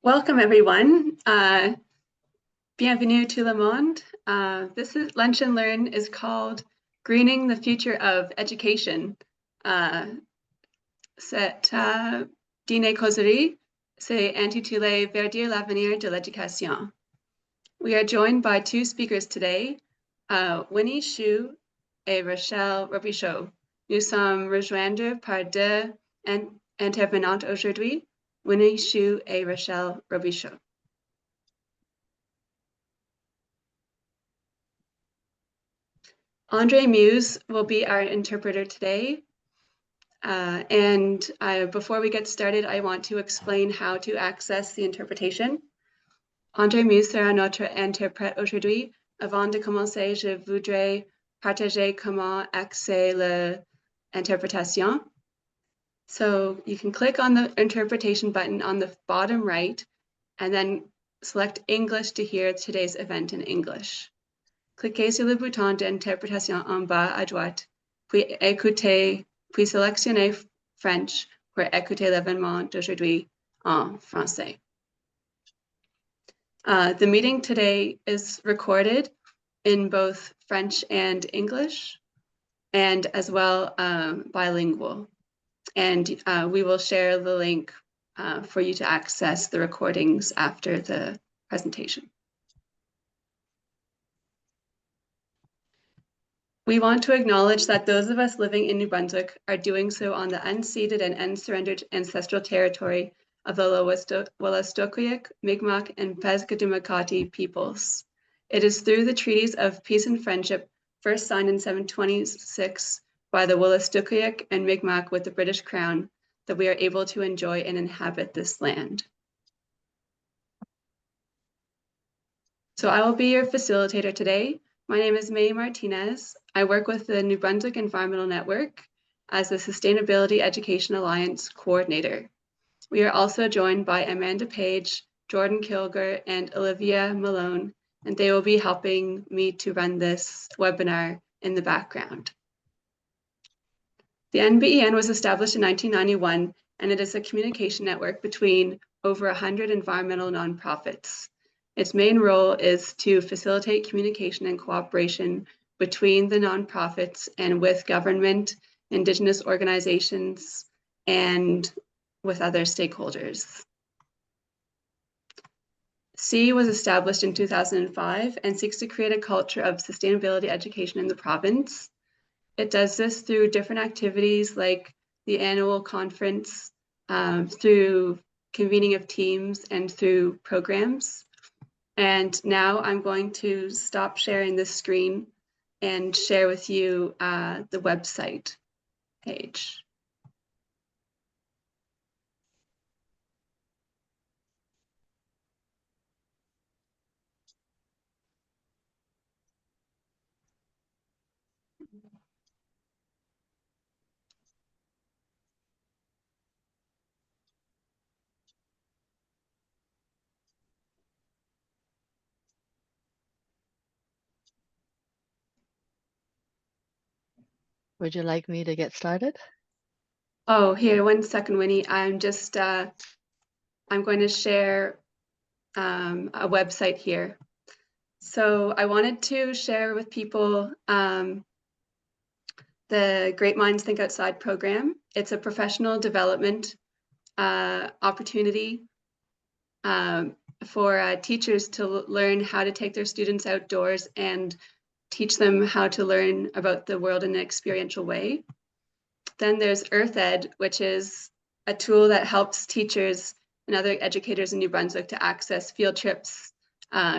Welcome, everyone. Bienvenue tout le monde. This is Lunch and Learn is called Greening the Future of Education. Cette dîner-causerie, c'est intitulé Verdir l'avenir de l'éducation. We are joined by two speakers today, Winnie Hsu et Rachel Robichaud. Nous sommes rejoints par deux intervenantes aujourd'hui, Winnie Hsu et Rachel Robichaud. Andre Muse will be our interpreter today. Before we get started, I want to explain how to access the interpretation. Andre Muse sera notre interprète aujourd'hui. Avant de commencer, je voudrais partager comment accéder l'interprétation. So you can click on the interpretation button on the bottom right and then select English to hear today's event in English. Cliquez sur le bouton d'interprétation en bas à droite, puis sélectionnez French pour écouter l'événement d'aujourd'hui en français. The meeting today is recorded in both French and English, and as well bilingual. And we will share the link for you to access the recordings after the presentation. We want to acknowledge that those of us living in New Brunswick are doing so on the unceded and unsurrendered ancestral territory of the Wolastoqiyik, Mi'kmaq, and Pescadumacati peoples. It is through the treaties of peace and friendship, first signed in 726 by the Wolastoqiyik and Mi'kmaq with the British Crown, that we are able to enjoy and inhabit this land. So I will be your facilitator today. My name is May Martinez. I work with the New Brunswick Environmental Network as the Sustainability Education Alliance Coordinator. We are also joined by Amanda Page, Jordan Kilger, and Olivia Malone, and they will be helping me to run this webinar in the background. The NBEN was established in 1991, and it is a communication network between over 100 environmental nonprofits. Its main role is to facilitate communication and cooperation between the nonprofits and with government, Indigenous organizations, and with other stakeholders. C was established in 2005 and seeks to create a culture of sustainability education in the province. It does this through different activities like the annual conference, through convening of teams, and through programs. And now I'm going to stop sharing this screen and share with you the website page. Would you like me to get started? Oh, here, 1 second, Winnie. I'm just, I'm going to share a website here. So I wanted to share with people the Great Minds Think Outside program. It's a professional development opportunity for teachers to learn how to take their students outdoors and teach them how to learn about the world in an experiential way. Then there's EarthEd, which is a tool that helps teachers and other educators in New Brunswick to access field trips,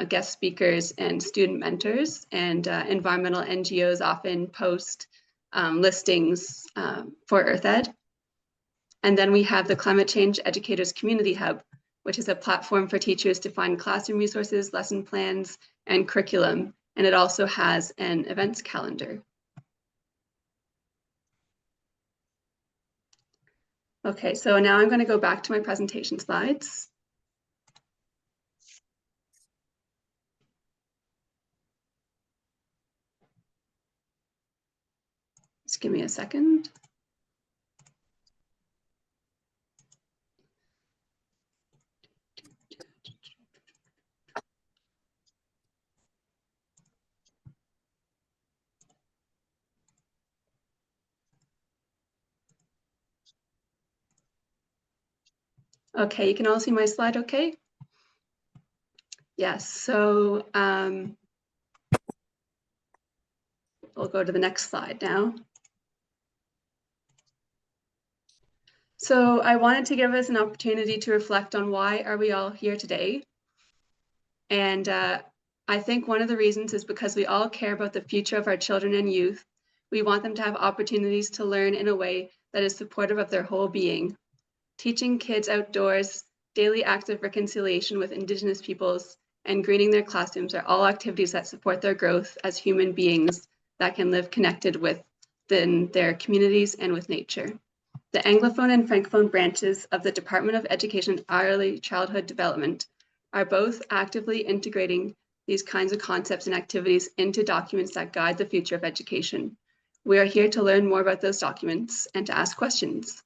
guest speakers, and student mentors. And environmental NGOs often post listings for EarthEd. And then we have the Climate Change Educators Community Hub, which is a platform for teachers to find classroom resources, lesson plans, and curriculum. And it also has an events calendar. Okay, so now I'm going to go back to my presentation slides. Just give me a second. Okay, you can all see my slide okay? Yes, so we'll go to the next slide now. So I wanted to give us an opportunity to reflect on why are we all here today. And I think one of the reasons is because we all care about the future of our children and youth. We want them to have opportunities to learn in a way that is supportive of their whole being. Teaching kids outdoors, daily acts of reconciliation with Indigenous peoples, and greening their classrooms are all activities that support their growth as human beings that can live connected within their communities and with nature. The Anglophone and Francophone branches of the Department of Education and Early Childhood Development are both actively integrating these kinds of concepts and activities into documents that guide the future of education. We are here to learn more about those documents and to ask questions.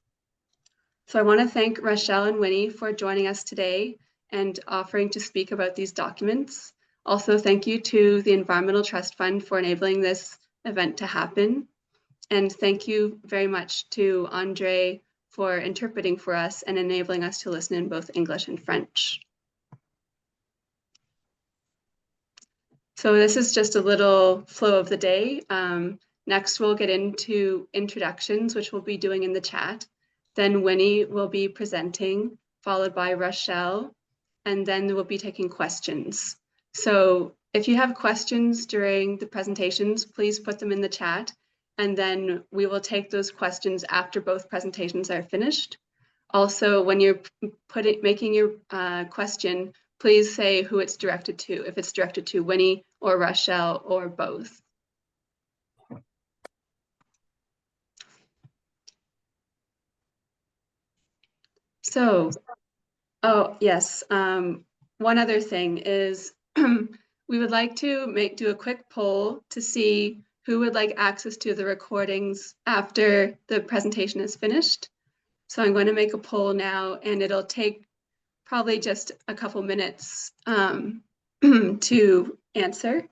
So I want to thank Rachel and Winnie for joining us today and offering to speak about these documents. Also, thank you to the Environmental Trust Fund for enabling this event to happen. And thank you very much to Andre for interpreting for us and enabling us to listen in both English and French. So this is just a little flow of the day. Next, we'll get into introductions, which we'll be doing in the chat. Then Winnie will be presenting, followed by Rachel, and then we'll be taking questions. So if you have questions during the presentations, please put them in the chat, and then we will take those questions after both presentations are finished. Also, when you're making your question, please say who it's directed to, if it's directed to Winnie or Rachel or both. So, oh yes, one other thing is we would like to do a quick poll to see who would like access to the recordings after the presentation is finished. So I'm going to make a poll now, and it'll take probably just a couple minutes to answer.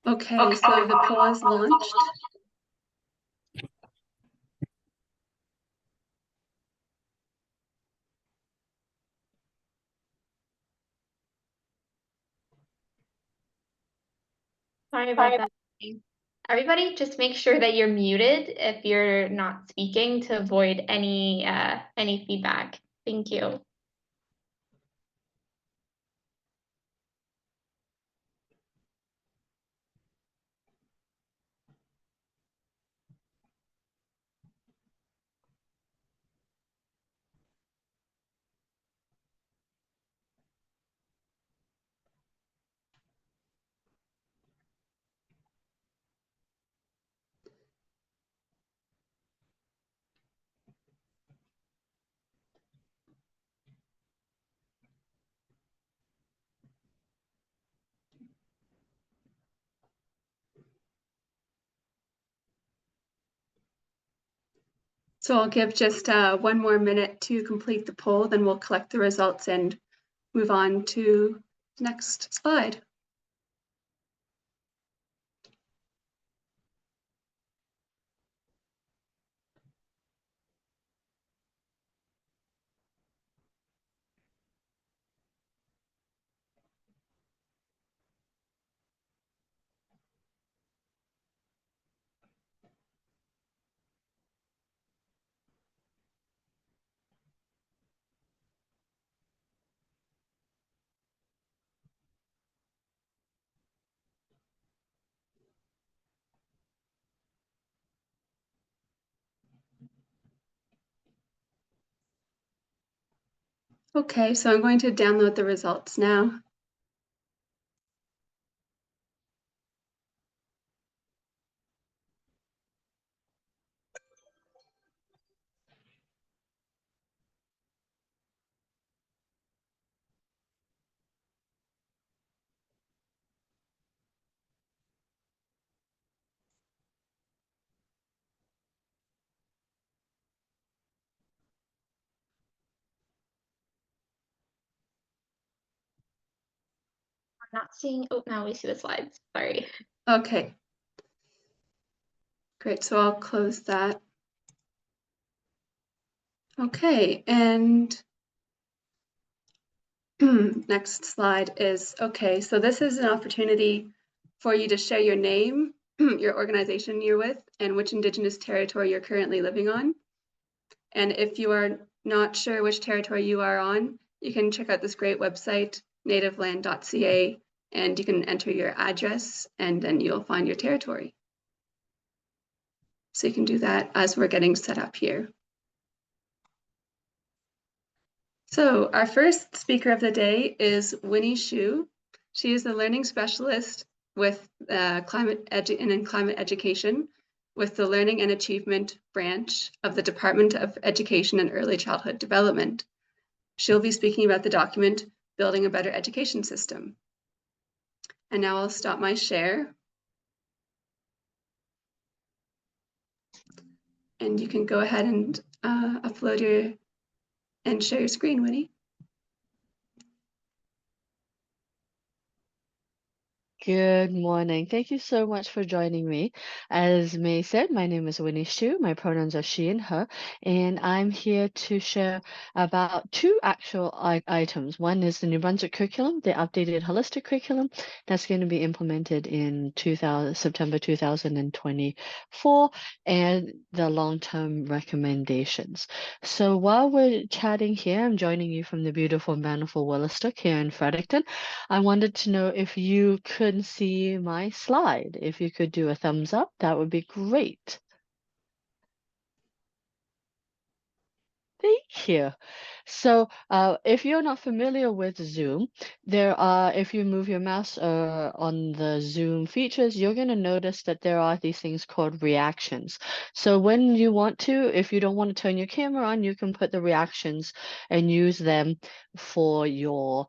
Okay, so the poll is launched. Sorry about that. Everybody, just make sure that you're muted if you're not speaking to avoid any feedback. Thank you. So I'll give just 1 more minute to complete the poll, then we'll collect the results and move on to the next slide. Okay, so I'm going to download the results now. I'm not seeing, oh, now we see the slides, sorry. Okay. Great, so I'll close that. Okay, and next slide is, okay, so this is an opportunity for you to share your name, your organization you're with, and which Indigenous territory you're currently living on. And if you are not sure which territory you are on, you can check out this great website, nativeland.ca, and you can enter your address and then you'll find your territory. So you can do that as we're getting set up here. So our first speaker of the day is Winnie Hsu. She is the learning specialist with climate education with the Learning and Achievement branch of the Department of Education and Early Childhood Development. She'll be speaking about the document, Building a Better Education System. And now I'll stop my share. And you can go ahead and upload and share your screen, Winnie. Good morning. Thank you so much for joining me. As May said, my name is Winnie Hsu. My pronouns are she and her, and I'm here to share about two actual items. One is the New Brunswick curriculum, the updated holistic curriculum that's going to be implemented in September 2024, and the long-term recommendations. So while we're chatting here, I'm joining you from the beautiful and bountiful Willistook here in Fredericton. I wanted to know if you could see my slide. If you could do a thumbs up, that would be great. Thank you. So if you're not familiar with Zoom, there are, if you move your mouse on the Zoom features, you're going to notice that there are these things called reactions. So when you want to, if you don't want to turn your camera on, you can put the reactions and use them for your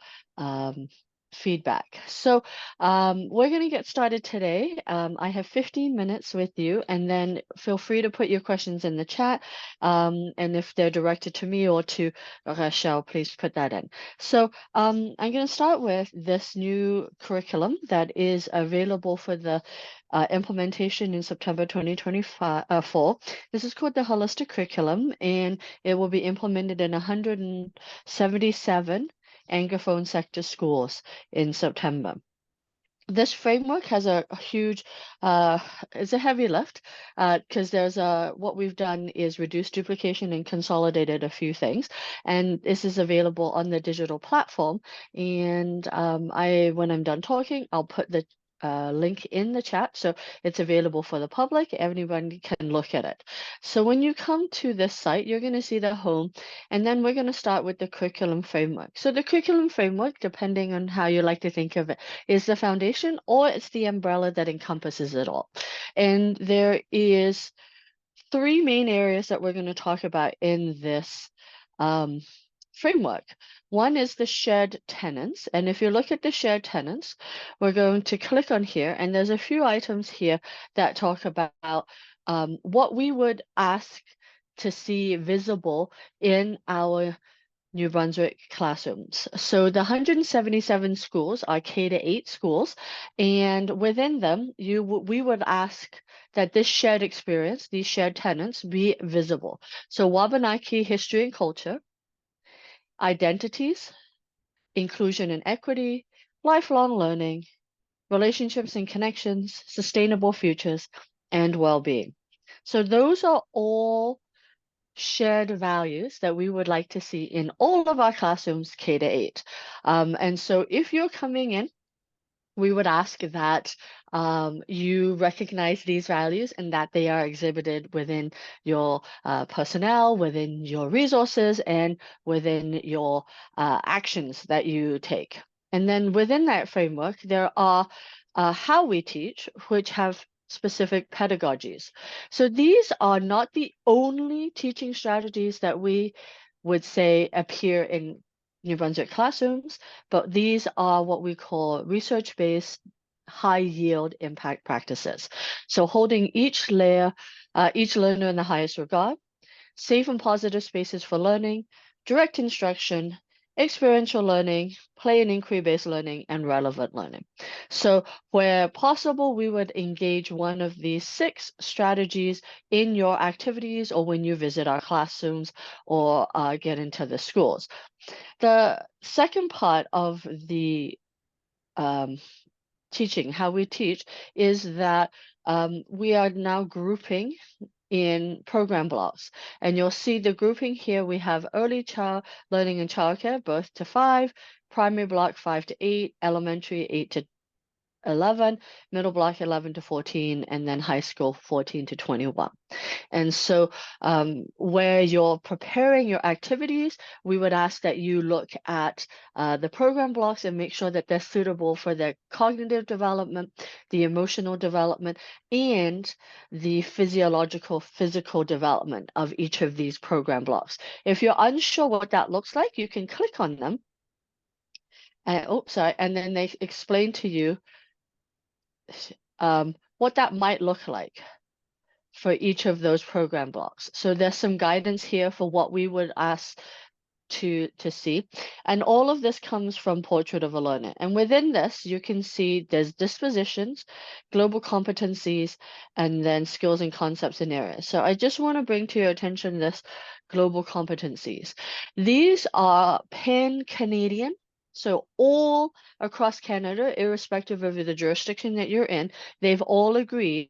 feedback. So we're going to get started today. I have 15 minutes with you, and then feel free to put your questions in the chat. And if they're directed to me or to Rachel, please put that in. So I'm going to start with this new curriculum that is available for the implementation in September 2024. This is called the holistic curriculum, and it will be implemented in 177 Anglophone sector schools in September. This framework has a huge, it's a heavy lift because there's what we've done is reduce duplication and consolidated a few things. And this is available on the digital platform. And when I'm done talking, I'll put the link in the chat, so it's available for the public. Everyone can look at it. So when you come to this site, you're going to see the home, and then we're going to start with the curriculum framework. So the curriculum framework, depending on how you like to think of it, is the foundation, or it's the umbrella that encompasses it all. And there is three main areas that we're going to talk about in this framework. One is the shared tenants. And if you look at the shared tenants, we're going to click on here, and there's a few items here that talk about what we would ask to see visible in our New Brunswick classrooms. So the 177 schools are K-8 schools, and within them, we would ask that this shared experience, these shared tenets, be visible. So Wabanaki history and culture, identities, inclusion and equity, lifelong learning, relationships and connections, sustainable futures, and well-being. So those are all shared values that we would like to see in all of our classrooms K-8. And so if you're coming in, we would ask that you recognize these values and that they are exhibited within your personnel, within your resources, and within your actions that you take. And then within that framework, there are how we teach, which have specific pedagogies. So these are not the only teaching strategies that we would say appear in New Brunswick classrooms, but these are what we call research-based high yield impact practices. So holding each learner in the highest regard, safe and positive spaces for learning, direct instruction, experiential learning, play and inquiry-based learning, and relevant learning. So where possible, we would engage one of these 6 strategies in your activities or when you visit our classrooms or get into the schools. The second part of the teaching, how we teach, is that we are now grouping in program blocks. And you'll see the grouping here. We have early child learning and childcare, birth to 5, primary block 5 to 8, elementary 8 to 11, middle block 11 to 14, and then high school 14 to 21. And so where you're preparing your activities, we would ask that you look at the program blocks and make sure that they're suitable for their cognitive development, the emotional development, and the physical development of each of these program blocks. If you're unsure what that looks like, you can click on them. And then they explain to you what that might look like for each of those program blocks. So there's some guidance here for what we would ask to see. And all of this comes from Portrait of a Learner. And within this, you can see there's dispositions, global competencies, and then skills and concepts and areas. So I just want to bring to your attention this global competencies. These are pan-Canadian. So all across Canada, irrespective of the jurisdiction that you're in, they've all agreed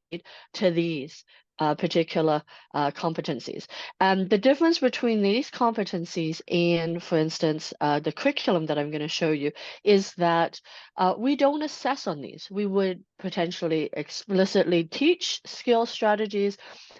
to these particular competencies. And the difference between these competencies and, for instance, the curriculum that I'm going to show you is that we don't assess on these. We would potentially explicitly teach skill strategies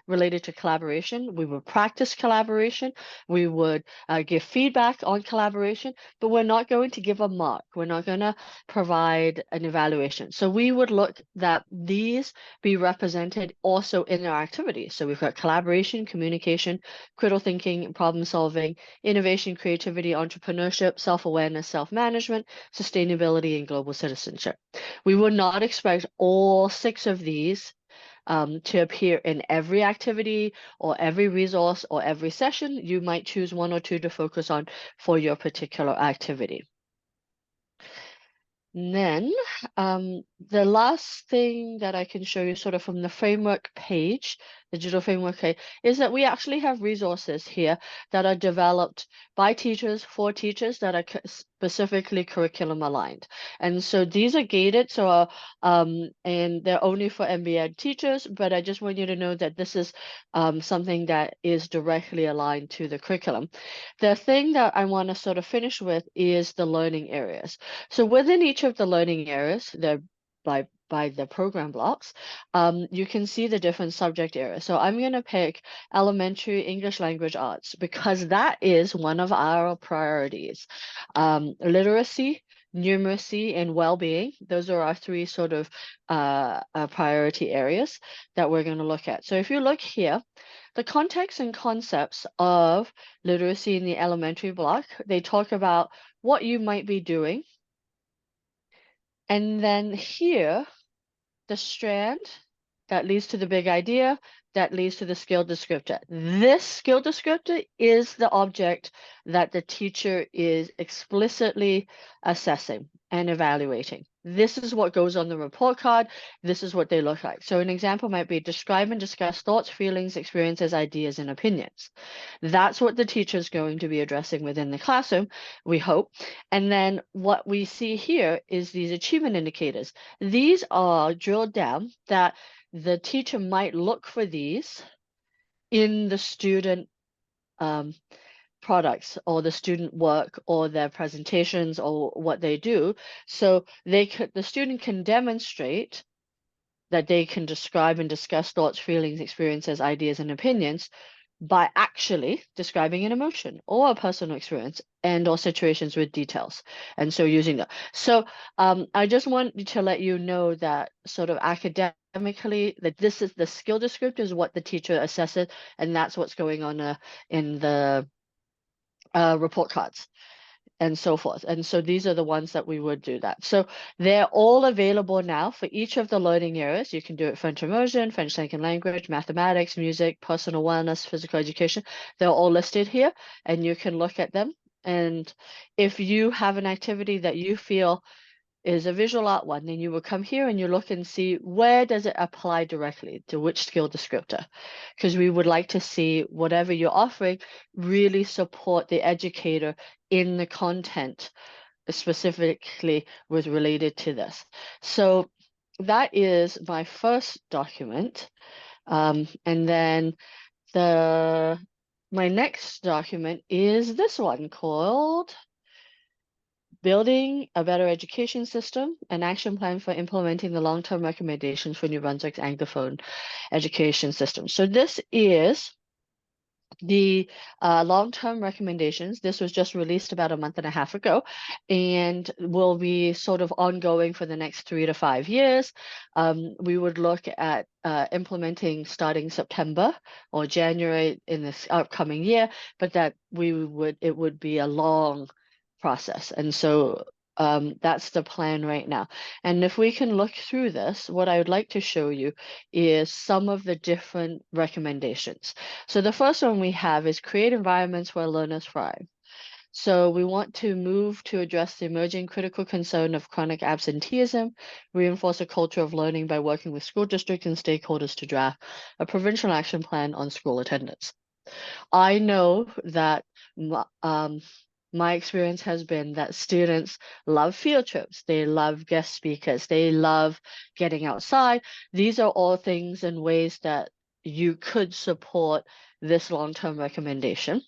related to collaboration. We would practice collaboration. We would give feedback on collaboration, but we're not going to give a mark. We're not going to provide an evaluation. So we would look that these be represented also in our activities. So we've got collaboration, communication, critical thinking, problem solving, innovation, creativity, entrepreneurship, self-awareness, self-management, sustainability, and global citizenship. We would not expect all 6 of these to appear in every activity or every resource or every session. You might choose 1 or 2 to focus on for your particular activity. And then the last thing that I can show you sort of from the framework page, the digital framework page, is that we actually have resources here that are developed by teachers for teachers that are specifically curriculum aligned. And so these are gated, so and they're only for MBA teachers, but I just want you to know that this is something that is directly aligned to the curriculum. The thing that I want to sort of finish with is the learning areas. So within each of the learning areas, they're by the program blocks, you can see the different subject areas. So I'm going to pick elementary English language arts because that is one of our priorities. Literacy, numeracy, and well-being. Those are our 3 sort of priority areas that we're going to look at. So if you look here, the context and concepts of literacy in the elementary block, they talk about what you might be doing. And then here, the strand that leads to the big idea, that leads to the skill descriptor. This skill descriptor is the object that the teacher is explicitly assessing and evaluating. This is what goes on the report card. This is what they look like. So an example might be describe and discuss thoughts, feelings, experiences, ideas, and opinions. That's what the teacher is going to be addressing within the classroom, we hope. And then what we see here is these achievement indicators. These are drilled down that the teacher might look for these in the student products or the student work or their presentations or what they do. So the student can demonstrate that they can describe and discuss thoughts, feelings, experiences, ideas, and opinions by actually describing an emotion or a personal experience and or situations with details. And so using that. So I just want to let you know that sort of academically that this is the skill descriptor is what the teacher assesses, and that's what's going on in the report cards and so forth. And so these are the ones that we would do that. So they're all available now for each of the learning areas. You can do it French immersion, French second language, mathematics, music, personal wellness, physical education. They're all listed here and you can look at them. And if you have an activity that you feel is a visual art one, then you will come here and you look and see where does it apply directly to which skill descriptor, because we would like to see whatever you're offering really support the educator in the content specifically was related to this. So that is my first document. And then my next document is this one called Building a Better Education System, an action plan for implementing the long-term recommendations for New Brunswick's Anglophone education system. So this is the long-term recommendations. This was just released about a month and a half ago and will be sort of ongoing for the next 3 to 5 years. We would look at implementing starting September or January in this upcoming year, but that it would be a long process. And so that's the plan right now. And if we can look through this, what I would like to show you is some of the different recommendations. So the first one we have is create environments where learners thrive. So we want to move to address the emerging critical concern of chronic absenteeism, reinforce a culture of learning by working with school districts and stakeholders to draft a provincial action plan on school attendance. I know that my experience has been that students love field trips, they love guest speakers, they love getting outside. These are all things and ways that you could support this long-term recommendation.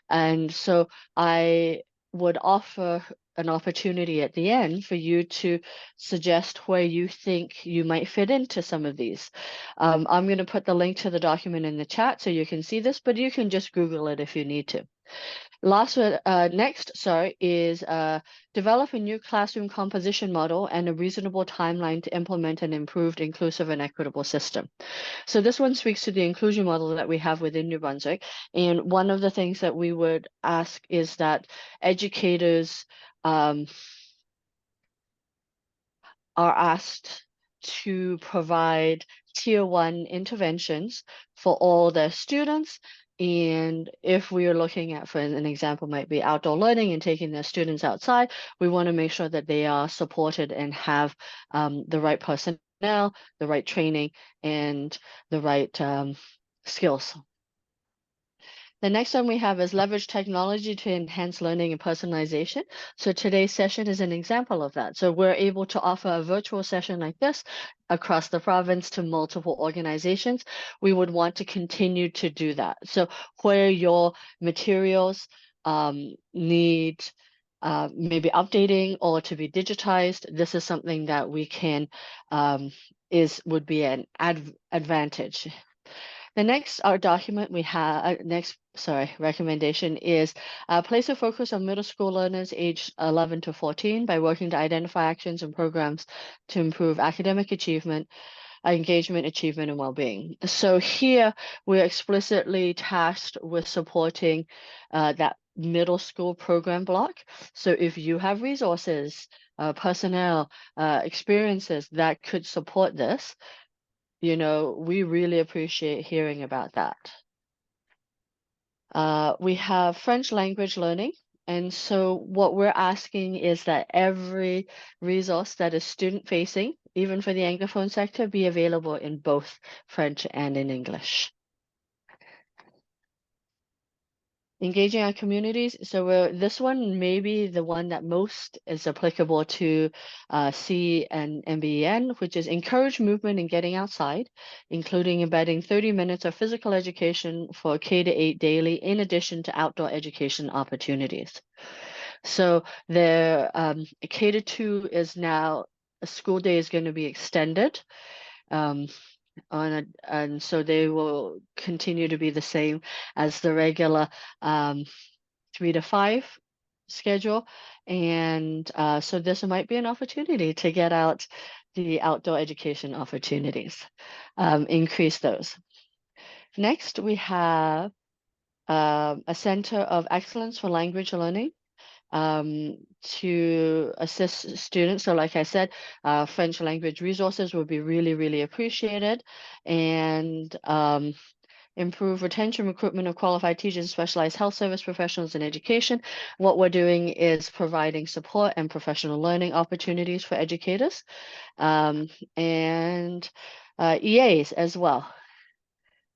And so I would offer an opportunity at the end for you to suggest where you think you might fit into some of these. I'm going to put the link to the document in the chat so you can see this, but you can just Google it if you need to. Next is develop a new classroom composition model and a reasonable timeline to implement an improved, inclusive, and equitable system. So this one speaks to the inclusion model that we have within New Brunswick. And one of the things that we would ask is that educators are asked to provide tier 1 interventions for all their students. And if we are looking at, for an example, might be outdoor learning and taking their students outside, we want to make sure that they are supported and have the right personnel, the right training, and the right skills. The next one we have is leverage technology to enhance learning and personalization. So today's session is an example of that. So we're able to offer a virtual session like this across the province to multiple organizations. We would want to continue to do that. So where your materials need maybe updating or to be digitized, this is something that we can would be an advantage. The next recommendation is place a focus on middle school learners aged 11 to 14 by working to identify actions and programs to improve academic achievement, engagement, achievement, and well-being. So here we're explicitly tasked with supporting that middle school program block. So if you have resources, personnel, experiences that could support this, you know, we really appreciate hearing about that. We have French language learning. And so what we're asking is that every resource that is student facing, even for the Anglophone sector, be available in both French and in English. Engaging our communities. So this one may be the one that most is applicable to C and MBEN, which is encourage movement and getting outside, including embedding 30 minutes of physical education for K-8 daily, in addition to outdoor education opportunities. So the K-2 is now, a school day is going to be extended. And so they will continue to be the same as the regular 3 to 5 schedule. And so this might be an opportunity to get out the outdoor education opportunities, increase those. Next, we have a Center of Excellence for Language Learning. To assist students. So like I said, French language resources would be really, really appreciated, and improve retention, recruitment of qualified teachers and specialized health service professionals in education. What we're doing is providing support and professional learning opportunities for educators, and EAs as well.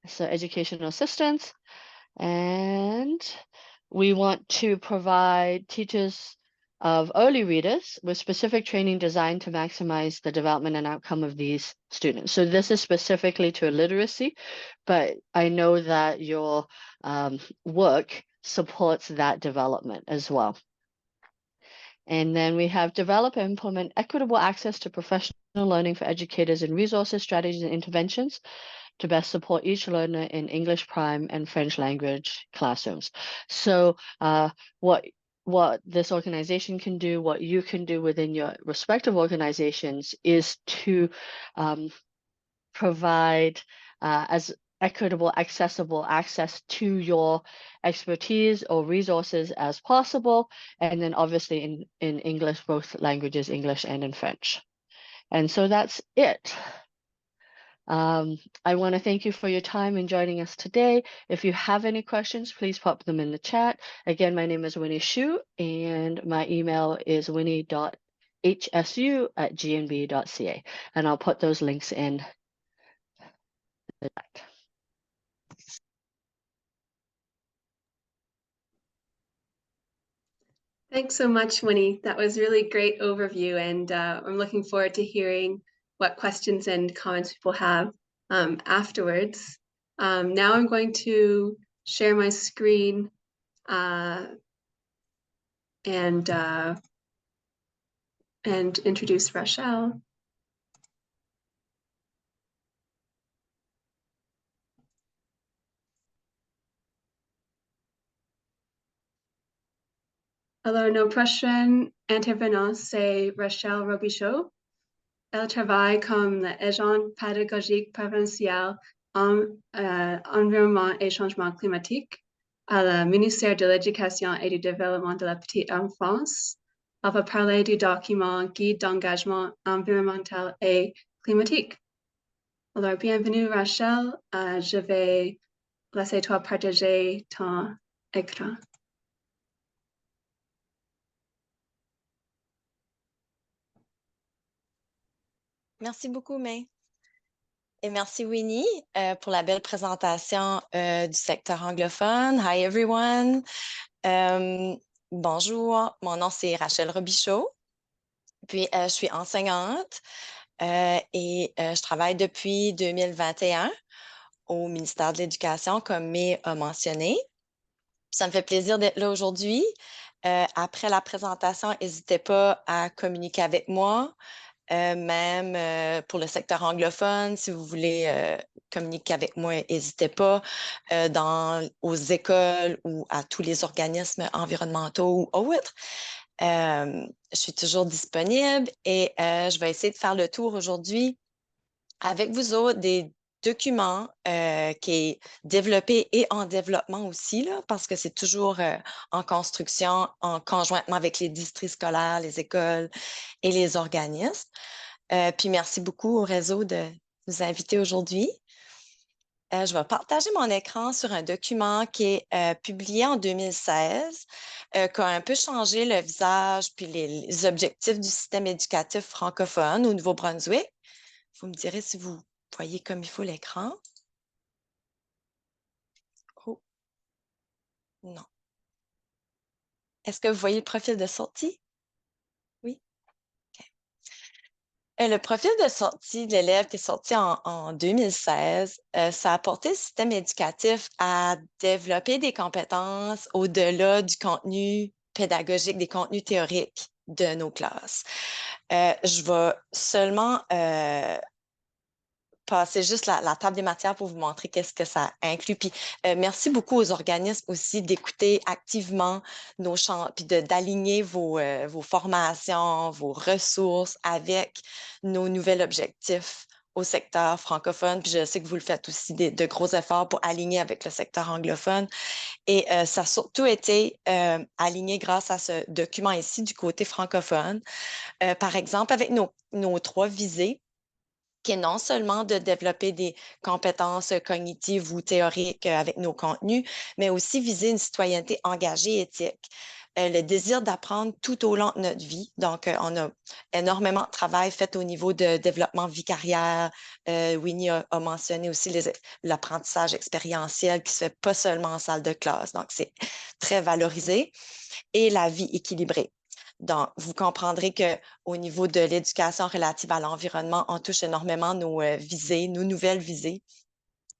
So educational assistants. And we want to provide teachers of early readers with specific training designed to maximize the development and outcome of these students. So this is specifically to literacy, but I know that your work supports that development as well. And then we have develop and implement equitable access to professional learning for educators and resources, strategies, and interventions to best support each learner in English prime and French language classrooms. So what this organization can do, what you can do within your respective organizations, is to provide as equitable, accessible access to your expertise or resources as possible. And then obviously in English, both languages, English and in French. And so that's it. I want to thank you for your time in joining us today. If you have any questions, please pop them in the chat. Again, my name is Winnie Hsu, and my email is winnie.hsu@gnb.ca. And I'll put those links in the chat. Thanks so much, Winnie. That was really great overview, and I'm looking forward to hearing what questions and comments people have afterwards. Now I'm going to share my screen and introduce Rachel. Alors, nos prochaines intervenants, c'est Rachel Robichaud. Elle travaille comme agent pédagogique provincial en environnement et changement climatique à la Ministère de l'Éducation et du Développement de la petite enfance. Elle va parler du document Guide d'engagement environnemental et climatique. Alors, bienvenue Rachel. Je vais laisser toi partager ton écran. Merci beaucoup, May. Et merci, Winnie, pour la belle présentation du secteur anglophone. Hi, everyone. Bonjour, mon nom, c'est Rachel Robichaud. Puis, je suis enseignante et je travaille depuis 2021 au ministère de l'Éducation, comme May a mentionné. Ça me fait plaisir d'être là aujourd'hui. Après la présentation, n'hésitez pas à communiquer avec moi. Même pour le secteur anglophone, si vous voulez communiquer avec moi, n'hésitez pas aux écoles ou à tous les organismes environnementaux ou autres. Je suis toujours disponible et je vais essayer de faire le tour aujourd'hui avec vous autres des documents qui est développé et en développement aussi, là, parce que c'est toujours en construction, conjointement avec les districts scolaires, les écoles et les organismes. Puis merci beaucoup au réseau de nous inviter aujourd'hui. Je vais partager mon écran sur un document qui est publié en 2016, qui a un peu changé le visage puis les objectifs du système éducatif francophone au Nouveau-Brunswick. Vous me direz si vous voyez comme il faut l'écran. Oh, non. Est-ce que vous voyez le profil de sortie? Oui. OK. Le profil de sortie de l'élève qui est sorti en 2016, ça a porté le système éducatif à développer des compétences au-delà du contenu pédagogique, des contenus théoriques de nos classes. Je vais seulement passer juste la table des matières pour vous montrer qu'est-ce que ça inclut. Puis merci beaucoup aux organismes aussi d'écouter activement nos champs, puis d'aligner vos formations, vos ressources avec nos nouveaux objectifs au secteur francophone. Puis je sais que vous le faites aussi de gros efforts pour aligner avec le secteur anglophone. Et ça a surtout été aligné grâce à ce document ici du côté francophone. Par exemple, avec nos 3 visées, qui est non seulement de développer des compétences cognitives ou théoriques avec nos contenus, mais aussi viser une citoyenneté engagée et éthique. Le désir d'apprendre tout au long de notre vie. Donc, on a énormément de travail fait au niveau de développement vie carrière. Winnie a mentionné aussi l'apprentissage expérientiel qui ne se fait pas seulement en salle de classe. Donc, c'est très valorisé. Et la vie équilibrée. Donc, vous comprendrez qu'au niveau de l'éducation relative à l'environnement, on touche énormément nos visées, nos nouvelles visées,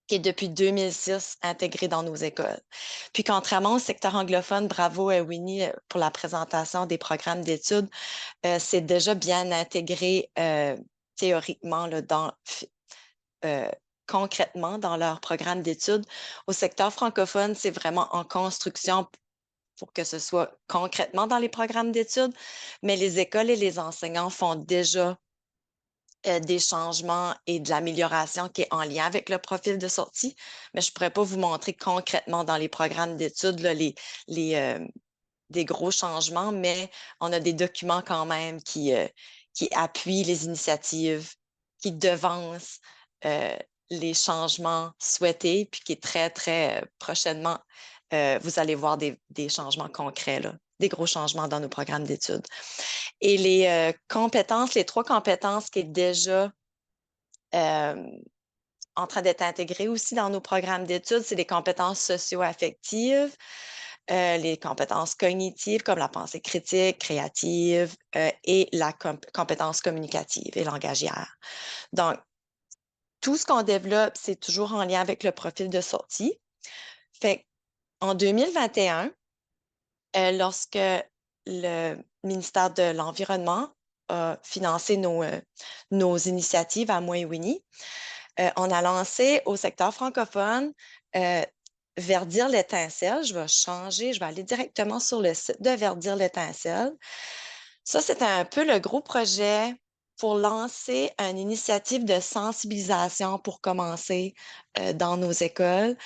qui est depuis 2006 intégrée dans nos écoles. Puis, contrairement au secteur anglophone, bravo Winnie pour la présentation des programmes d'études, c'est déjà bien intégré théoriquement là, concrètement dans leur programme d'études. Au secteur francophone, c'est vraiment en construction pour que ce soit concrètement dans les programmes d'études, mais les écoles et les enseignants font déjà des changements et de l'amélioration qui est en lien avec le profil de sortie, mais je ne pourrais pas vous montrer concrètement dans les programmes d'études des gros changements, mais on a des documents quand même qui appuient les initiatives, qui devancent les changements souhaités, puis qui est très, très prochainement, vous allez voir des changements concrets, là, des gros changements dans nos programmes d'études. Et les compétences, les 3 compétences qui est déjà en train d'être intégrées aussi dans nos programmes d'études, c'est les compétences socio-affectives, les compétences cognitives comme la pensée critique, créative et la compétence communicative et langagière. Donc, tout ce qu'on développe, c'est toujours en lien avec le profil de sortie. Fait en 2021, lorsque le ministère de l'Environnement a financé nos initiatives à moi et Winnie, on a lancé au secteur francophone Verdir l'étincelle. Je vais changer, je vais aller directement sur le site de Verdir l'étincelle. Ça, c'était un peu le gros projet pour lancer une initiative de sensibilisation pour commencer dans nos écoles.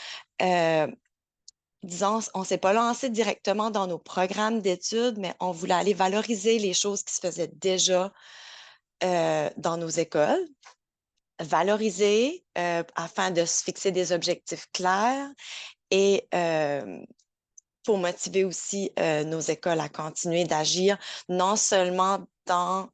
Disons, on ne s'est pas lancé directement dans nos programmes d'études, mais on voulait aller valoriser les choses qui se faisaient déjà dans nos écoles, valoriser afin de se fixer des objectifs clairs et pour motiver aussi nos écoles à continuer d'agir, non seulement dans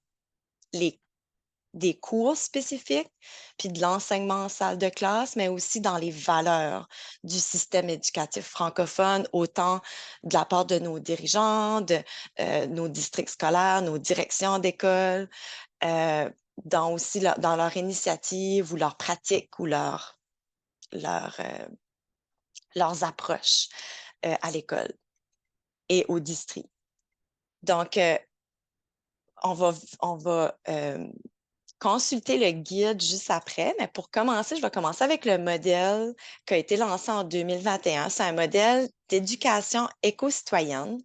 des cours spécifiques, puis de l'enseignement en salle de classe, mais aussi dans les valeurs du système éducatif francophone, autant de la part de nos dirigeants, de nos districts scolaires, nos directions d'école, dans leur initiative ou leurs pratiques ou leurs approches à l'école et au district. Donc, on va consulter le guide juste après, mais pour commencer, je vais commencer avec le modèle qui a été lancé en 2021. C'est un modèle d'éducation éco-citoyenne.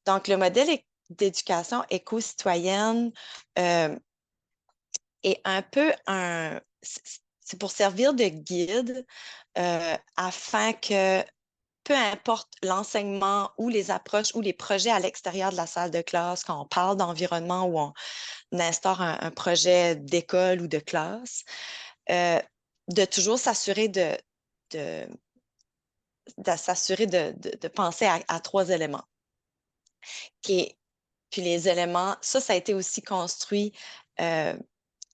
Donc, le modèle d'éducation éco-citoyenne est un peu c'est pour servir de guide afin que peu importe l'enseignement ou les approches ou les projets à l'extérieur de la salle de classe, quand on parle d'environnement ou on instaure un projet d'école ou de classe, de toujours s'assurer de penser à 3 éléments. Puis les éléments, ça a été aussi construit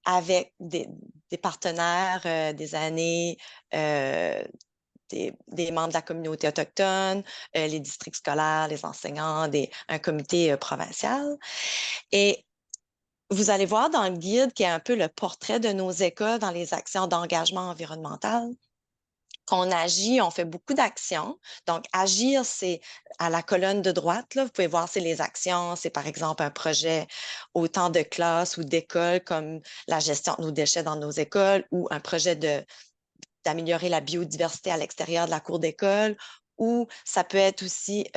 avec des partenaires des années, des membres de la communauté autochtone, les districts scolaires, les enseignants, un comité provincial. Et vous allez voir dans le guide qui est un peu le portrait de nos écoles dans les actions d'engagement environnemental, qu'on agit, on fait beaucoup d'actions. Donc, agir, c'est à la colonne de droite, là, vous pouvez voir, c'est les actions, c'est par exemple un projet autant de classe ou d'école comme la gestion de nos déchets dans nos écoles ou un projet d'améliorer la biodiversité à l'extérieur de la cour d'école, ou ça peut être aussi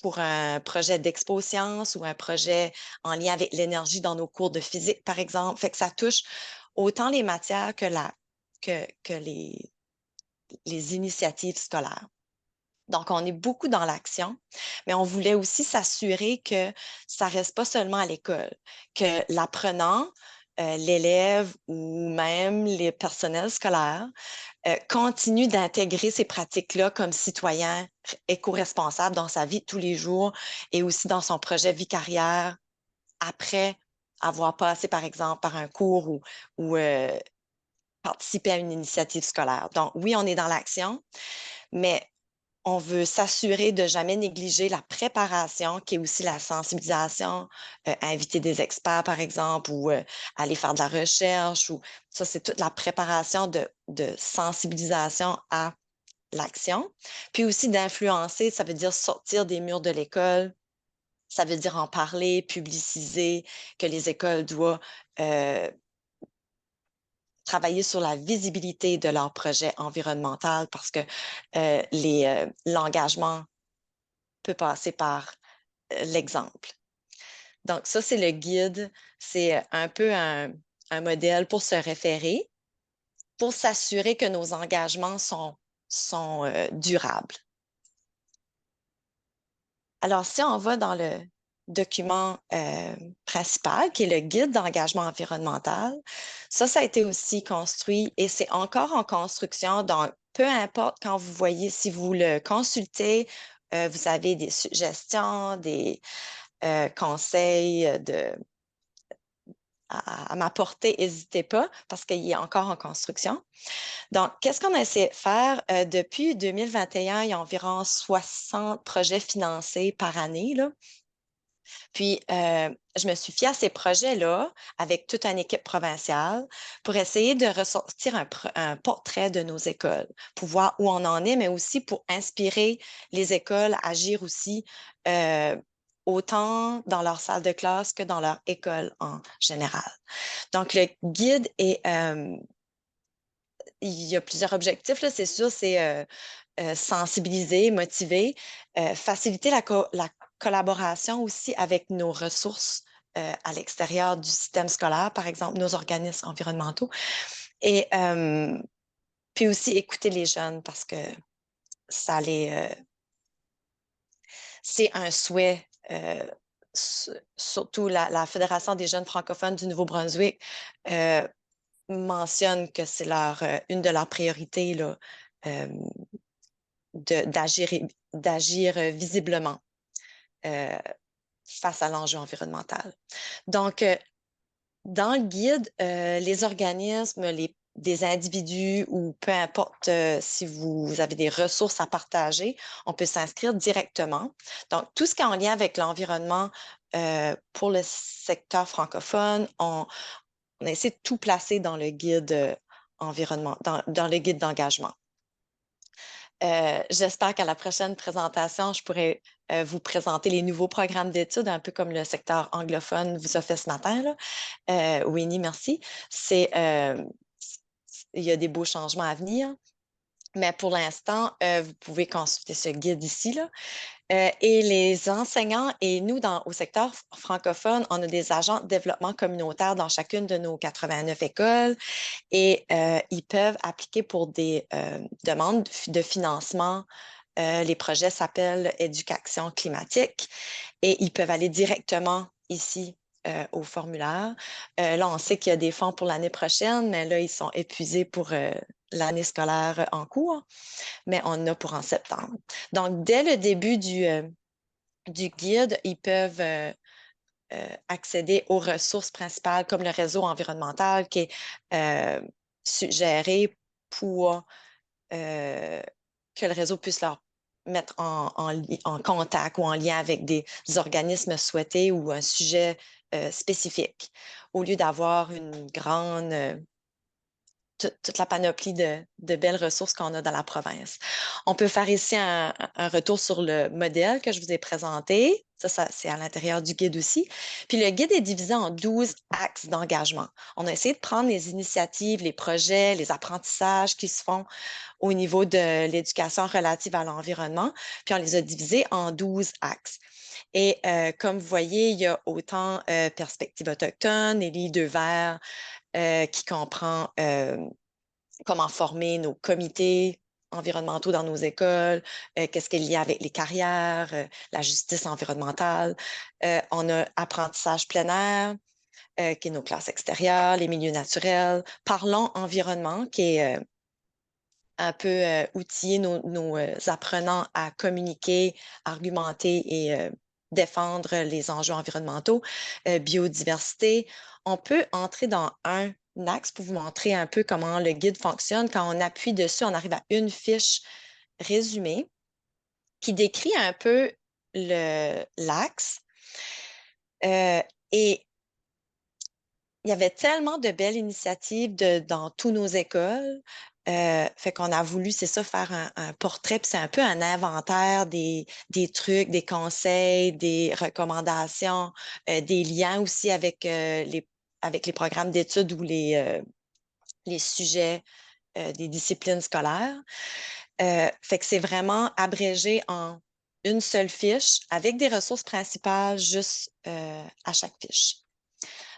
pour un projet d'expo sciences ou un projet en lien avec l'énergie dans nos cours de physique, par exemple. Fait que ça touche autant les matières que les initiatives scolaires. Donc, on est beaucoup dans l'action, mais on voulait aussi s'assurer que ça ne reste pas seulement à l'école, que l'apprenant, l'élève ou même les personnels scolaires continue d'intégrer ces pratiques-là comme citoyen éco-responsable dans sa vie de tous les jours et aussi dans son projet vie carrière après avoir passé, par exemple, par un cours ou participer à une initiative scolaire. Donc, oui, on est dans l'action, mais on veut s'assurer de jamais négliger la préparation, qui est aussi la sensibilisation, inviter des experts, par exemple, ou aller faire de la recherche. Ou ça, c'est toute la préparation de sensibilisation à l'action. Puis aussi d'influencer, ça veut dire sortir des murs de l'école. Ça veut dire en parler, publiciser, que les écoles doivent travailler sur la visibilité de leur projet environnemental parce que l'engagement peut passer par l'exemple. Donc, ça, c'est le guide. C'est un peu un modèle pour se référer, pour s'assurer que nos engagements sont durables. Alors, si on va dans le document principal, qui est le guide d'engagement environnemental, ça a été aussi construit et c'est encore en construction. Donc, peu importe quand vous voyez, si vous le consultez, vous avez des suggestions, des conseils à m'apporter, n'hésitez pas parce qu'il est encore en construction. Donc, qu'est-ce qu'on a essayé de faire? Depuis 2021, il y a environ 60 projets financés par année, là. Puis, je me suis fiée à ces projets-là avec toute une équipe provinciale pour essayer de ressortir un portrait de nos écoles, pour voir où on en est, mais aussi pour inspirer les écoles à agir aussi autant dans leur salle de classe que dans leur école en général. Donc, le guide est... il y a plusieurs objectifs, là, c'est sûr, c'est sensibiliser, motiver, faciliter la collaboration aussi avec nos ressources à l'extérieur du système scolaire, par exemple, nos organismes environnementaux. Et puis aussi écouter les jeunes parce que ça c'est un souhait. Surtout la Fédération des jeunes francophones du Nouveau-Brunswick mentionne que c'est une de leurs priorités là, d'agir visiblement face à l'enjeu environnemental. Donc, dans le guide, les organismes, des individus ou peu importe si vous avez des ressources à partager, on peut s'inscrire directement. Donc, tout ce qui est en lien avec l'environnement pour le secteur francophone, on a essayé de tout placer dans le guide environnement, dans le guide d'engagement. J'espère qu'à la prochaine présentation, je pourrai vous présenter les nouveaux programmes d'études, un peu comme le secteur anglophone vous a fait ce matin, là. Winnie, merci. Il y a des beaux changements à venir, mais pour l'instant, vous pouvez consulter ce guide ici, là. Et les enseignants et nous, au secteur francophone, on a des agents de développement communautaire dans chacune de nos 89 écoles et ils peuvent appliquer pour des demandes de financement. Les projets s'appellent éducation climatique et ils peuvent aller directement ici au formulaire. Là, on sait qu'il y a des fonds pour l'année prochaine, mais là, ils sont épuisés pour l'année scolaire en cours, mais on en a pour en septembre. Donc, dès le début du guide, ils peuvent accéder aux ressources principales comme le réseau environnemental qui est suggéré pour que le réseau puisse leur mettre en contact ou en lien avec des organismes souhaités ou un sujet spécifique, au lieu d'avoir une grande toute la panoplie de belles ressources qu'on a dans la province. On peut faire ici un retour sur le modèle que je vous ai présenté. Ça c'est à l'intérieur du guide aussi. Puis le guide est divisé en 12 axes d'engagement. On a essayé de prendre les initiatives, les projets, les apprentissages qui se font au niveau de l'éducation relative à l'environnement, puis on les a divisés en 12 axes. Et comme vous voyez, il y a autant perspective autochtone et les deux verts qui comprend comment former nos comités environnementaux dans nos écoles, qu'est-ce qu'il y a avec les carrières, la justice environnementale. On a apprentissage plein air, qui est nos classes extérieures, les milieux naturels. Parlons environnement, qui est un peu outiller nos apprenants à communiquer, argumenter et défendre les enjeux environnementaux. Biodiversité, on peut entrer dans un axe pour vous montrer un peu comment le guide fonctionne. Quand on appuie dessus, on arrive à une fiche résumée qui décrit un peu l'axe. Et il y avait tellement de belles initiatives dans toutes nos écoles. Fait qu'on a voulu, c'est ça, faire un portrait, puis c'est un peu un inventaire des trucs, des conseils, des recommandations, des liens aussi avec les programmes d'études ou les sujets des disciplines scolaires. Fait que c'est vraiment abrégé en une seule fiche avec des ressources principales juste à chaque fiche.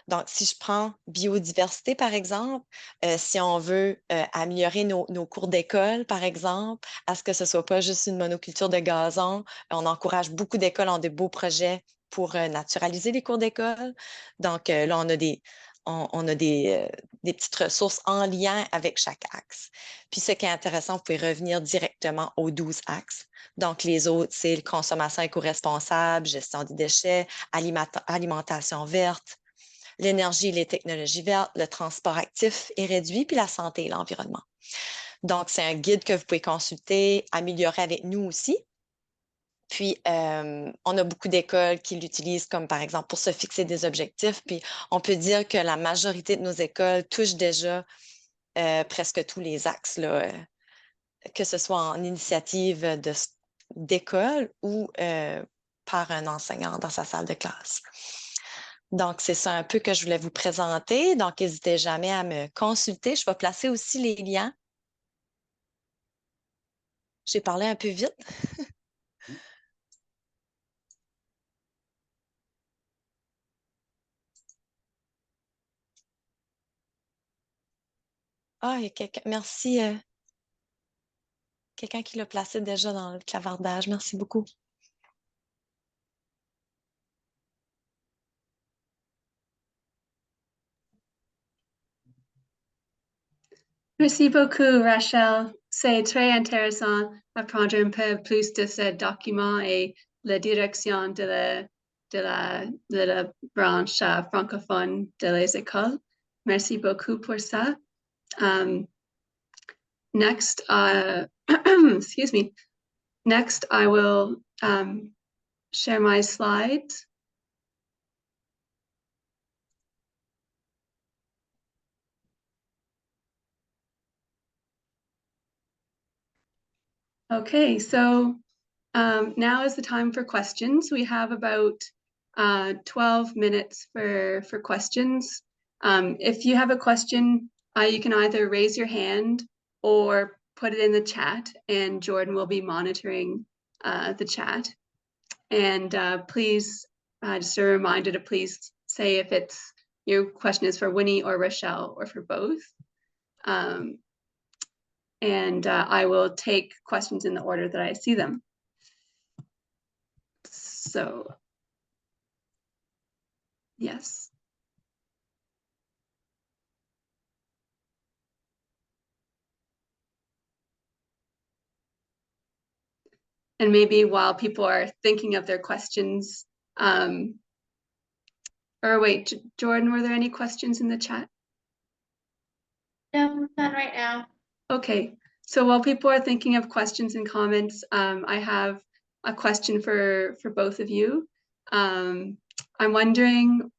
Donc, si je prends biodiversité, par exemple, si on veut améliorer nos cours d'école, par exemple, à ce que ce ne soit pas juste une monoculture de gazon, on encourage beaucoup d'écoles en de beaux projets pour naturaliser les cours d'école. Donc, là, on a des petites ressources en lien avec chaque axe. Puis, ce qui est intéressant, vous pouvez revenir directement aux 12 axes. Donc, les autres, c'est consommation éco-responsable, gestion des déchets, alimentation verte, l'énergie et les technologies vertes, le transport actif et réduit, puis la santé et l'environnement. Donc, c'est un guide que vous pouvez consulter, améliorer avec nous aussi. Puis, on a beaucoup d'écoles qui l'utilisent comme, par exemple, pour se fixer des objectifs. Puis, on peut dire que la majorité de nos écoles touchent déjà presque tous les axes, là, que ce soit en initiative d'école ou par un enseignant dans sa salle de classe. Donc, c'est ça un peu que je voulais vous présenter. Donc, n'hésitez jamais à me consulter. Je vais placer aussi les liens. J'ai parlé un peu vite. Ah, il y a quelqu'un. Merci. Quelqu'un qui l'a placé déjà dans le clavardage. Merci beaucoup. Merci beaucoup, Rachel. C'est très intéressant d'apprendre un peu plus de ce document et la direction de la branche francophone de les écoles. Merci beaucoup pour ça. Next, excuse me. Next, I will share my slides. Okay, so now is the time for questions. We have about 12 minutes for questions. If you have a question, you can either raise your hand or put it in the chat, and Jordan will be monitoring the chat. And please, just a reminder to please say if your question is for Winnie or Rachel or for both. And I will take questions in the order that I see them. So Yes. And maybe while people are thinking of their questions, or wait, Jordan, were there any questions in the chat? No, not right now. Okay, so while people are thinking of questions and comments, I have a question for both of you. I'm wondering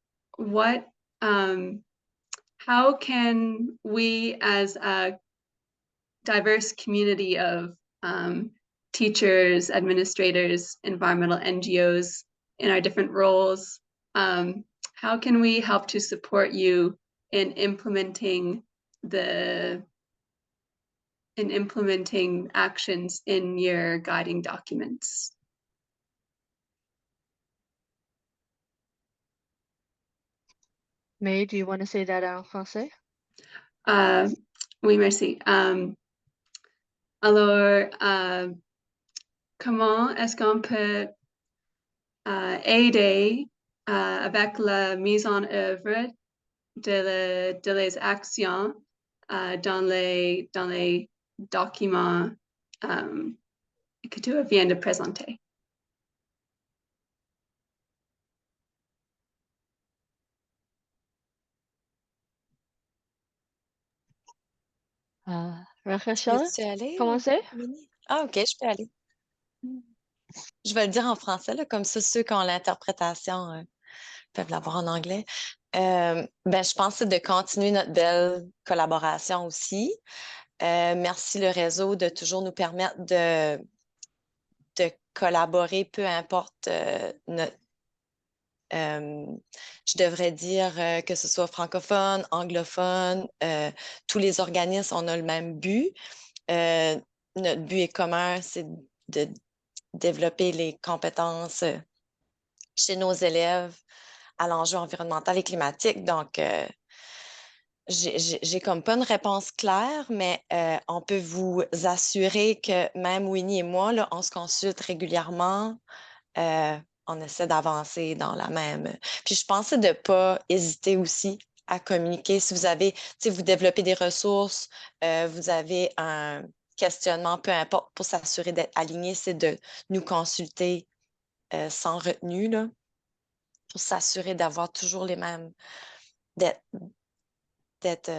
how can we as a diverse community of teachers, administrators, environmental NGOs in our different roles, how can we help to support you in implementing actions in your guiding documents? May, do you want to say that en français? Oui, merci. Alors, comment est-ce qu'on peut aider avec la mise en œuvre de les actions dans les documents que tu viens de présenter? Rachel, Veux-tu aller? commencer? Winnie? Ah, OK, je peux aller. Je vais le dire en français, là, comme ça, ceux qui ont l'interprétation peuvent l'avoir en anglais. Je pense que c'est de continuer notre belle collaboration aussi. Merci le réseau de toujours nous permettre de collaborer, peu importe je devrais dire que ce soit francophone, anglophone, tous les organismes, on a le même but. Notre but est commun, c'est de développer les compétences chez nos élèves à l'enjeu environnemental et climatique. Donc, j'ai comme pas une réponse claire, mais on peut vous assurer que même Winnie et moi, là, on se consulte régulièrement. On essaie d'avancer dans la même. Puis je pensais de ne pas hésiter aussi à communiquer. Si vous avez, si vous développez des ressources, vous avez un questionnement, peu importe, pour s'assurer d'être aligné, c'est de nous consulter sans retenue, là, pour s'assurer d'avoir toujours les mêmes,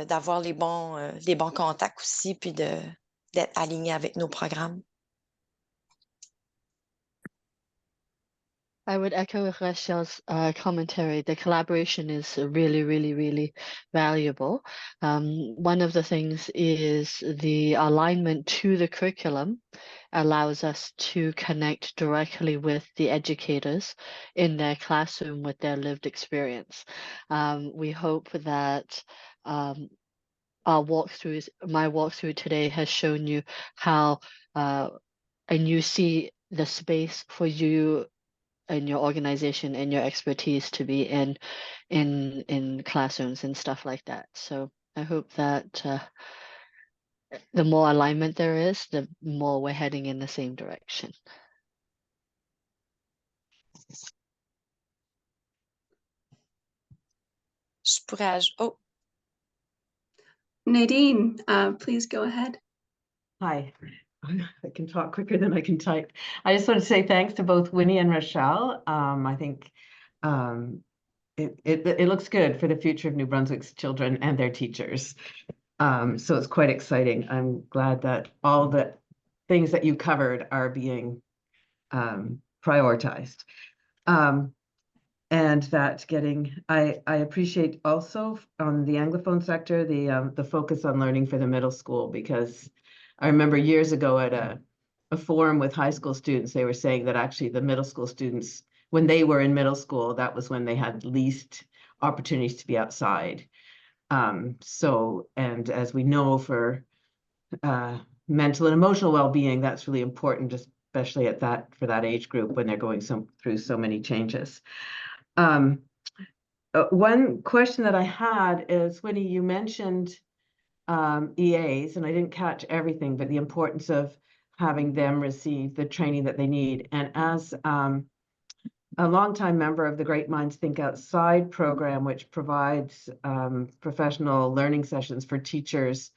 d'avoir les bons contacts aussi, puis d'être aligné avec nos programmes. I would echo Rachel's commentary. The collaboration is really, really, really valuable. One of the things is the alignment to the curriculum allows us to connect directly with the educators in their classroom with their lived experience. We hope that my walkthrough today has shown you how, and you see the space for you and your organization and your expertise to be in classrooms and stuff like that. So I hope that the more alignment there is, the more we're heading in the same direction. Je pourrais Nadine, please go ahead. Hi, I can talk quicker than I can type. I just want to say thanks to both Winnie and Rachel. I think it looks good for the future of New Brunswick's children and their teachers. So it's quite exciting. I'm glad that all the things that you covered are being prioritized. And that I appreciate also on the Anglophone sector, the focus on learning for the middle school, because I remember years ago at a forum with high school students, they were saying that actually the middle school students, when they were in middle school, that was when they had least opportunities to be outside. And as we know, for mental and emotional well-being, that's really important, especially for that age group when they're going through so many changes. One question that I had is, Winnie, you mentioned EAs, and I didn't catch everything, but the importance of having them receive the training that they need. And as a longtime member of the Great Minds Think Outside program, which provides professional learning sessions for teachers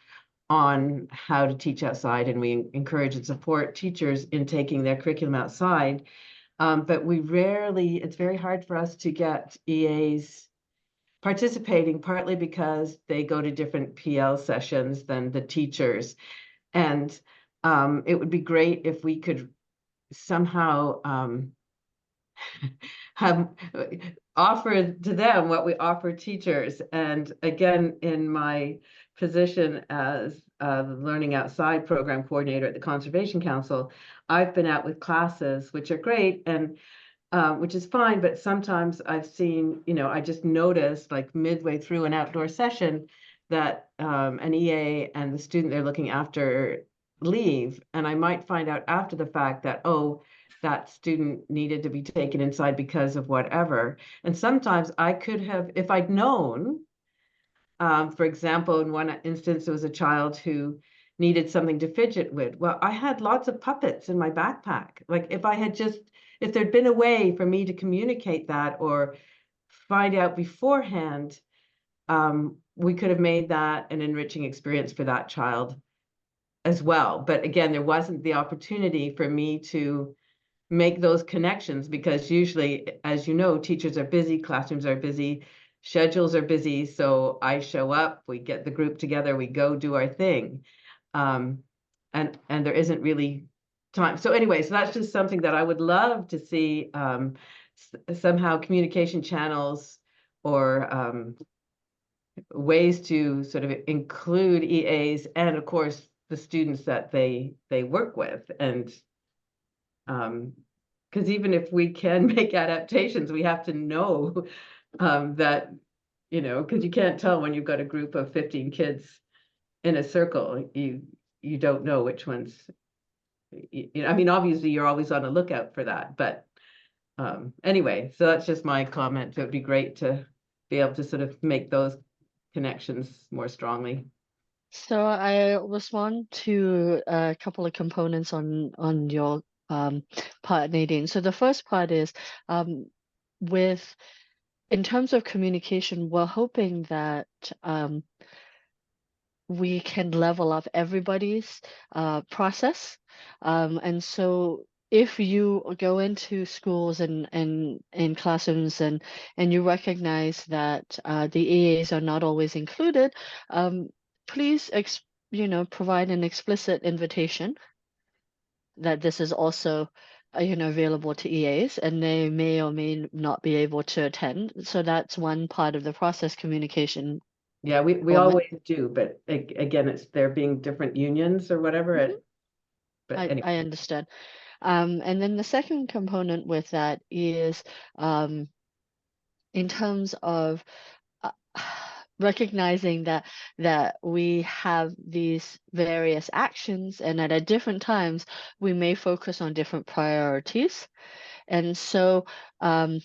on how to teach outside, and we encourage and support teachers in taking their curriculum outside. But it's very hard for us to get EAs participating, partly because they go to different PL sessions than the teachers. And it would be great if we could somehow offer to them what we offer teachers. And again, in my position as the Learning Outside program coordinator at the Conservation Council, I've been out with classes, which are great, and which is fine, but sometimes I've seen, I just noticed like midway through an outdoor session that an EA and the student they're looking after leave, and I might find out after the fact that, oh, that student needed to be taken inside because of whatever. And sometimes I could have, if I'd known, for example, in one instance, there was a child who needed something to fidget with. Well, I had lots of puppets in my backpack. Like if there'd been a way for me to communicate that or find out beforehand, we could have made that an enriching experience for that child as well. But again, there wasn't the opportunity for me to make those connections, because usually, as you know, teachers are busy, classrooms are busy, schedules are busy. So I show up, we get the group together, we go do our thing. And there isn't really time. So anyway, so that's just something that I would love to see, somehow communication channels or ways to sort of include EAs and of course the students that they work with. And because even if we can make adaptations, we have to know that, because you can't tell when you've got a group of 15 kids in a circle, you don't know which ones, I mean, obviously you're always on the lookout for that, but anyway, so that's just my comment. It would be great to be able to sort of make those connections more strongly. So I respond to a couple of components on your part, Nadine. So the first part is in terms of communication, we're hoping that we can level up everybody's process. And so if you go into schools and classrooms and you recognize that the EAs are not always included, please provide an explicit invitation that this is also available to EAs, and they may or may not be able to attend. So that's one part of the process communication. Yeah, we always do, but again, it's there being different unions or whatever. Mm-hmm. But anyway. I understand. And then the second component with that is in terms of recognizing that we have these various actions, and at different times we may focus on different priorities. And so the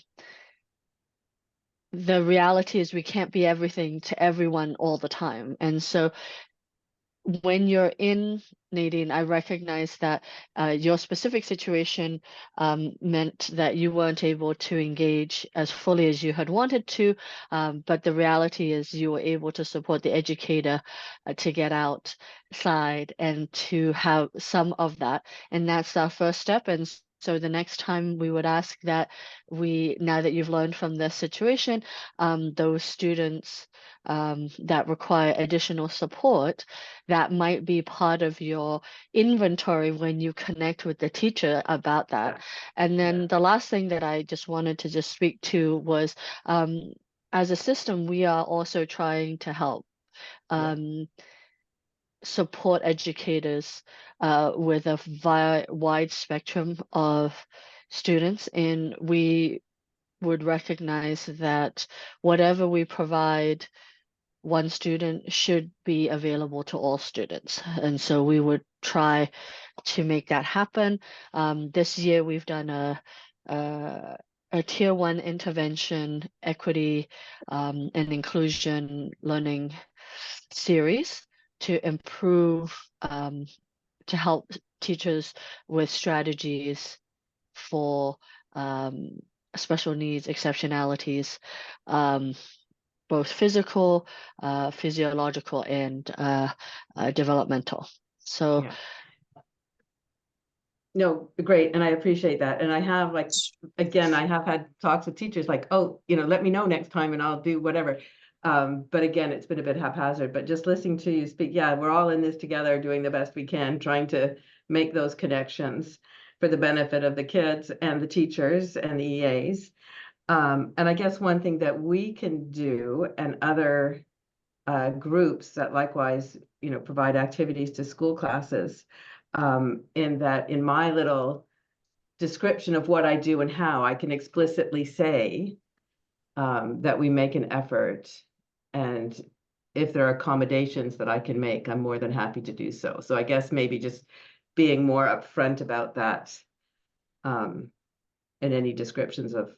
reality is we can't be everything to everyone all the time. And so when you're in, Nadine, I recognize that your specific situation meant that you weren't able to engage as fully as you had wanted to, but the reality is you were able to support the educator to get outside and to have some of that. And that's our first step. And so the next time we would ask that now that you've learned from this situation, those students that require additional support, that might be part of your inventory when you connect with the teacher about that. And then the last thing that I just wanted to just speak to was, as a system, we are also trying to help support educators with a wide spectrum of students, and we would recognize that whatever we provide one student should be available to all students. And so we would try to make that happen. This year we've done a tier 1 intervention, equity and inclusion learning series to improve, to help teachers with strategies for special needs, exceptionalities, both physical, physiological, and developmental. So. Yeah. No, great. And I appreciate that. And I have like, again, I have had talks with teachers like, oh, let me know next time and I'll do whatever. But again, it's been a bit haphazard, but just listening to you speak, yeah, we're all in this together, doing the best we can, trying to make those connections for the benefit of the kids and the teachers and the EAs. And I guess one thing that we can do, and other groups that likewise, provide activities to school classes, in my little description of what I do and how, I can explicitly say that we make an effort, and if there are accommodations that I can make, I'm more than happy to do so. So I guess maybe just being more upfront about that, and any descriptions of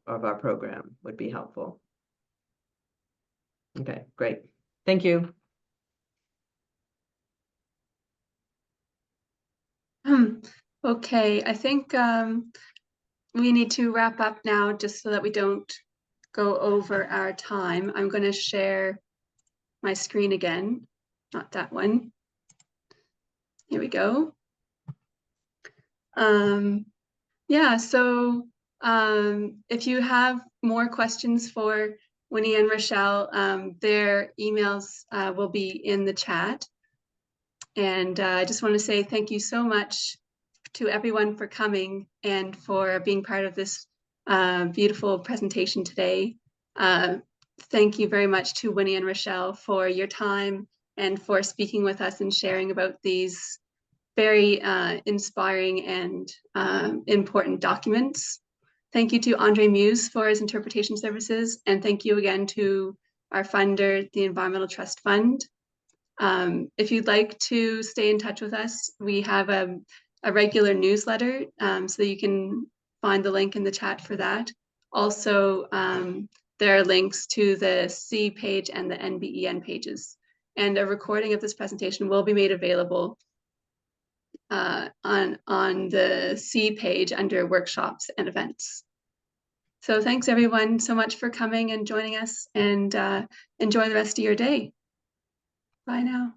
our program would be helpful. Okay, great. Thank you. Okay, I think we need to wrap up now just so that we don't go over our time. I'm going to share my screen again, not that one. Here we go. Yeah, so if you have more questions for Winnie and Rachel, their emails will be in the chat. And I just want to say thank you so much to everyone for coming and for being part of this beautiful presentation today. Thank you very much to Winnie and Rachel for your time and for speaking with us and sharing about these very inspiring and important documents. Thank you to Andre Muse for his interpretation services, and thank you again to our funder, the Environmental Trust Fund. If you'd like to stay in touch with us, we have a regular newsletter, so you can find the link in the chat for that. Also, there are links to the C page and the NBEN pages, and a recording of this presentation will be made available on the C page under workshops and events. So thanks everyone so much for coming and joining us, and enjoy the rest of your day. Bye now.